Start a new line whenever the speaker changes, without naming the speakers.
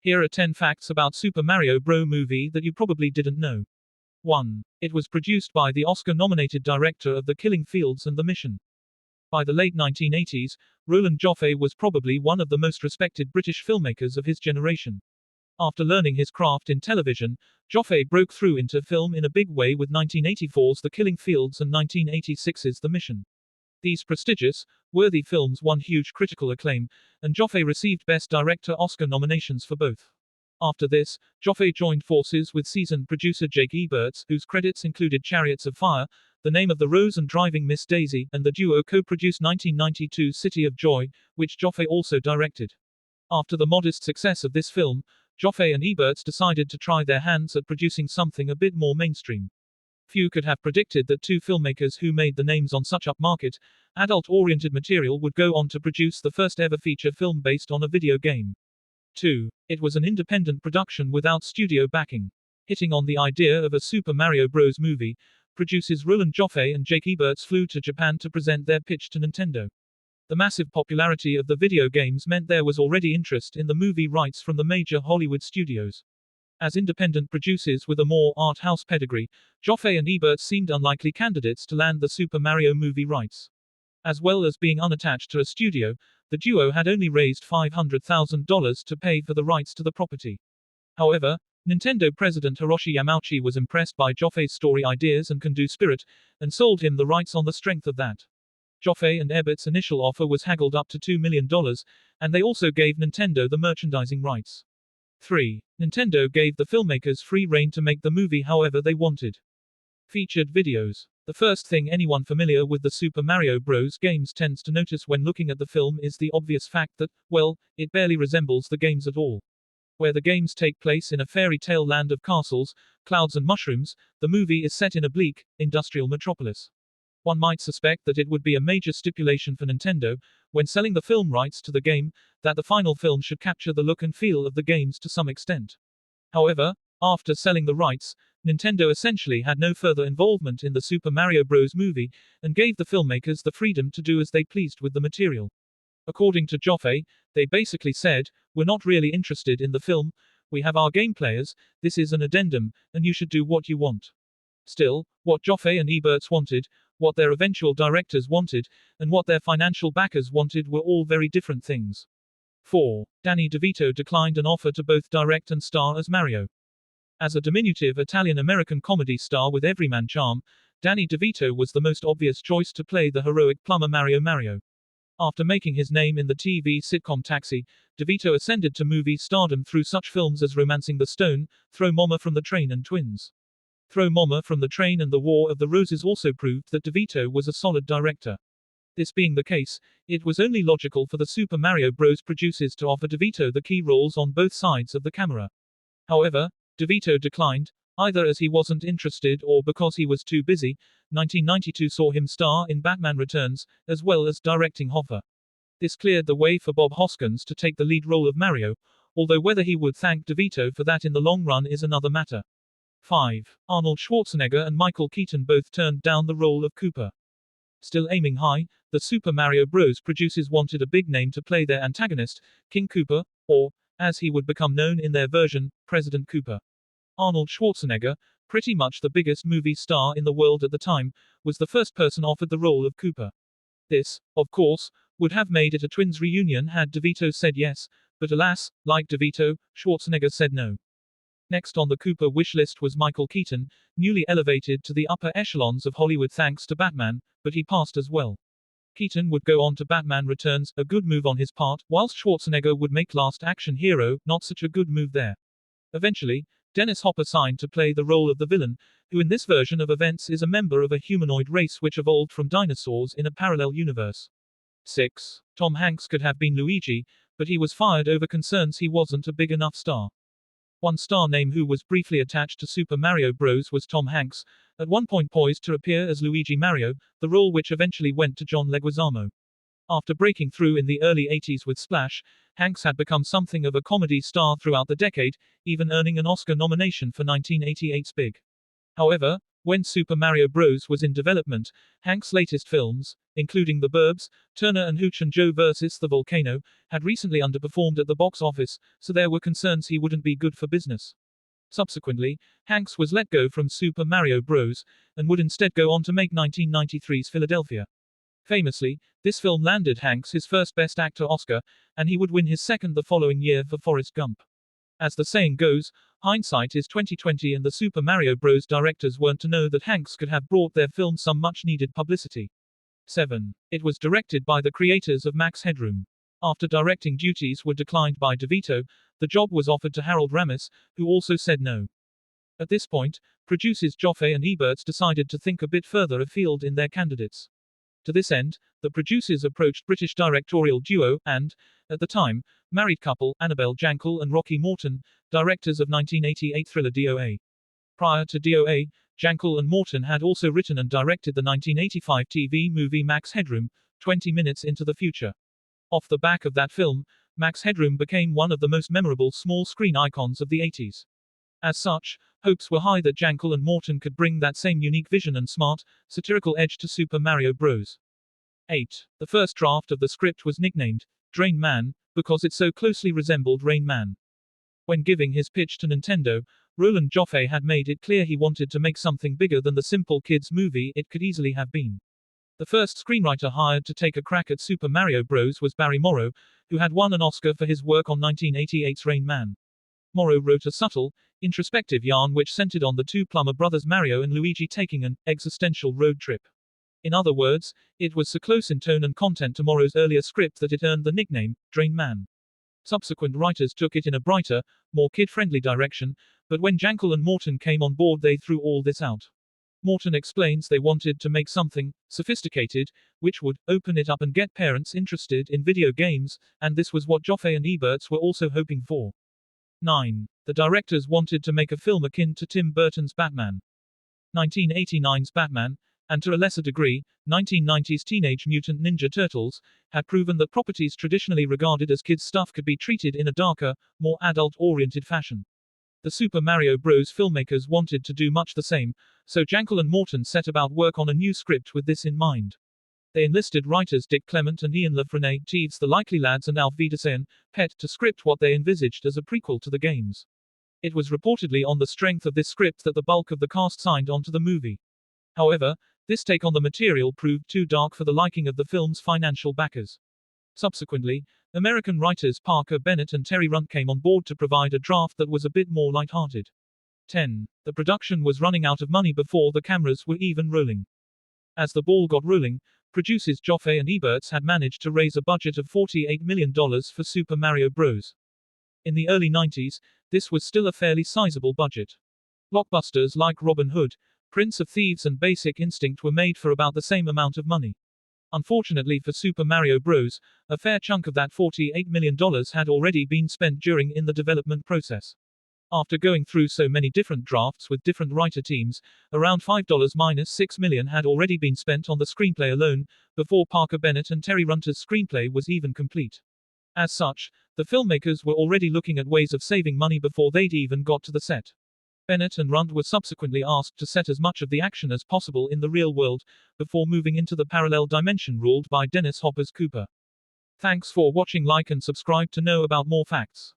Here are 10 facts about Super Mario Bros. Movie that you probably didn't know. 1. It was produced by the Oscar-nominated director of The Killing Fields and The Mission. By the late 1980s, Roland Joffé was probably one of the most respected British filmmakers of his generation. After learning his craft in television, Joffé broke through into film in a big way with 1984's The Killing Fields and 1986's The Mission. These prestigious, worthy films won huge critical acclaim, and Joffé received Best Director Oscar nominations for both. After this, Joffé joined forces with seasoned producer Jake Eberts, whose credits included Chariots of Fire, The Name of the Rose and Driving Miss Daisy, and the duo co-produced 1992's City of Joy, which Joffé also directed. After the modest success of this film, Joffé and Eberts decided to try their hands at producing something a bit more mainstream. Few could have predicted that two filmmakers who made the names on such upmarket, adult-oriented material would go on to produce the first ever feature film based on a video game. 2. It was an independent production without studio backing. Hitting on the idea of a Super Mario Bros. Movie, producers Roland Joffé and Jake Eberts flew to Japan to present their pitch to Nintendo. The massive popularity of the video games meant there was already interest in the movie rights from the major Hollywood studios. As independent producers with a more art house pedigree, Joffé and Eberts seemed unlikely candidates to land the Super Mario movie rights. As well as being unattached to a studio, the duo had only raised $500,000 to pay for the rights to the property. However, Nintendo president Hiroshi Yamauchi was impressed by Joffé's story ideas and can-do spirit, and sold him the rights on the strength of that. Joffé and Eberts' initial offer was haggled up to $2 million, and they also gave Nintendo the merchandising rights. 3. Nintendo gave the filmmakers free rein to make the movie however they wanted. Featured videos. The first thing anyone familiar with the Super Mario Bros. Games tends to notice when looking at the film is the obvious fact that, well, it barely resembles the games at all. Where the games take place in a fairy tale land of castles, clouds and mushrooms, the movie is set in a bleak, industrial metropolis. One might suspect that it would be a major stipulation for Nintendo, when selling the film rights to the game, that the final film should capture the look and feel of the games to some extent. However, after selling the rights, Nintendo essentially had no further involvement in the Super Mario Bros. Movie, and gave the filmmakers the freedom to do as they pleased with the material. According to Joffé, they basically said, "We're not really interested in the film, we have our game players, this is an addendum, and you should do what you want." Still, what Joffé and Eberts wanted, what their eventual directors wanted, and what their financial backers wanted were all very different things. 4. Danny DeVito declined an offer to both direct and star as Mario. As a diminutive Italian-American comedy star with everyman charm, Danny DeVito was the most obvious choice to play the heroic plumber Mario. After making his name in the TV sitcom Taxi, DeVito ascended to movie stardom through such films as Romancing the Stone, Throw Momma from the Train and Twins. Throw Momma from the Train and The War of the Roses also proved that DeVito was a solid director. This being the case, it was only logical for the Super Mario Bros. Producers to offer DeVito the key roles on both sides of the camera. However, DeVito declined, either as he wasn't interested or because he was too busy. 1992 saw him star in Batman Returns, as well as directing Hoffa. This cleared the way for Bob Hoskins to take the lead role of Mario, although whether he would thank DeVito for that in the long run is another matter. 5. Arnold Schwarzenegger and Michael Keaton both turned down the role of Koopa. Still aiming high, the Super Mario Bros. Producers wanted a big name to play their antagonist, King Koopa, or, as he would become known in their version, President Koopa. Arnold Schwarzenegger, pretty much the biggest movie star in the world at the time, was the first person offered the role of Koopa. This, of course, would have made it a twins reunion had DeVito said yes, but alas, like DeVito, Schwarzenegger said no. Next on the Koopa wish list was Michael Keaton, newly elevated to the upper echelons of Hollywood thanks to Batman, but he passed as well. Keaton would go on to Batman Returns, a good move on his part, whilst Schwarzenegger would make Last Action Hero, not such a good move there. Eventually, Dennis Hopper signed to play the role of the villain, who in this version of events is a member of a humanoid race which evolved from dinosaurs in a parallel universe. 6. Tom Hanks could have been Luigi, but he was fired over concerns he wasn't a big enough star. One star name who was briefly attached to Super Mario Bros. Was Tom Hanks, at one point poised to appear as Luigi Mario, the role which eventually went to John Leguizamo. After breaking through in the early 80s with Splash, Hanks had become something of a comedy star throughout the decade, even earning an Oscar nomination for 1988's Big. However, When Super Mario Bros. Was in development, Hank's latest films, including The Burbs, Turner and Hooch and Joe vs. the Volcano, had recently underperformed at the box office, so there were concerns he wouldn't be good for business. Subsequently, Hanks was let go from Super Mario Bros. And would instead go on to make 1993's Philadelphia. Famously, this film landed Hanks his first Best Actor Oscar, and he would win his second the following year for Forrest Gump. As the saying goes, hindsight is 20/20, and the Super Mario Bros. Directors weren't to know that Hanks could have brought their film some much-needed publicity. 7. It was directed by the creators of Max Headroom. After directing duties were declined by DeVito, the job was offered to Harold Ramis, who also said no. At this point, producers Joffe and Eberts decided to think a bit further afield in their candidates. To this end, the producers approached British directorial duo, and, at the time, married couple, Annabel Jankel and Rocky Morton, directors of 1988 thriller DOA. Prior to DOA, Jankel and Morton had also written and directed the 1985 TV movie Max Headroom, 20 Minutes into the Future. Off the back of that film, Max Headroom became one of the most memorable small-screen icons of the 80s. As such, hopes were high that Jankel and Morton could bring that same unique vision and smart, satirical edge to Super Mario Bros. 8. The first draft of the script was nicknamed Drain Man, because it so closely resembled Rain Man. When giving his pitch to Nintendo, Roland Joffe had made it clear he wanted to make something bigger than the simple kids' movie it could easily have been. The first screenwriter hired to take a crack at Super Mario Bros. Was Barry Morrow, who had won an Oscar for his work on 1988's Rain Man. Morrow wrote a subtle, introspective yarn which centered on the two plumber brothers Mario and Luigi taking an existential road trip. In other words, it was so close in tone and content to Morrow's earlier script that it earned the nickname, Drain Man. Subsequent writers took it in a brighter, more kid-friendly direction, but when Jankel and Morton came on board they threw all this out. Morton explains they wanted to make something sophisticated, which would open it up and get parents interested in video games, and this was what Joffe and Eberts were also hoping for. 9. The directors wanted to make a film akin to Tim Burton's Batman. 1989's Batman, and to a lesser degree, 1990's Teenage Mutant Ninja Turtles, had proven that properties traditionally regarded as kids' stuff could be treated in a darker, more adult-oriented fashion. The Super Mario Bros. Filmmakers wanted to do much the same, so Jankel and Morton set about work on a new script with this in mind. They enlisted writers Dick Clement and Ian LaFrenne, Teves the Likely Lads and Alf Wiedersehen, Pet, to script what they envisaged as a prequel to the games. It was reportedly on the strength of this script that the bulk of the cast signed on to the movie. However, this take on the material proved too dark for the liking of the film's financial backers. Subsequently, American writers Parker Bennett and Terry Runt came on board to provide a draft that was a bit more light-hearted. 10. The production was running out of money before the cameras were even rolling. As the ball got rolling, producers Joffe and Eberts had managed to raise a budget of $48 million for Super Mario Bros. In the early 90s, this was still a fairly sizable budget. Blockbusters like Robin Hood, Prince of Thieves and Basic Instinct were made for about the same amount of money. Unfortunately for Super Mario Bros., a fair chunk of that $48 million had already been spent during the development process. After going through so many different drafts with different writer teams, around $5-6 million had already been spent on the screenplay alone, before Parker Bennett and Terry Runt's screenplay was even complete. As such, the filmmakers were already looking at ways of saving money before they'd even got to the set. Bennett and Runt were subsequently asked to set as much of the action as possible in the real world, before moving into the parallel dimension ruled by Dennis Hopper's Cooper. Thanks for watching. Like and subscribe to know about more facts.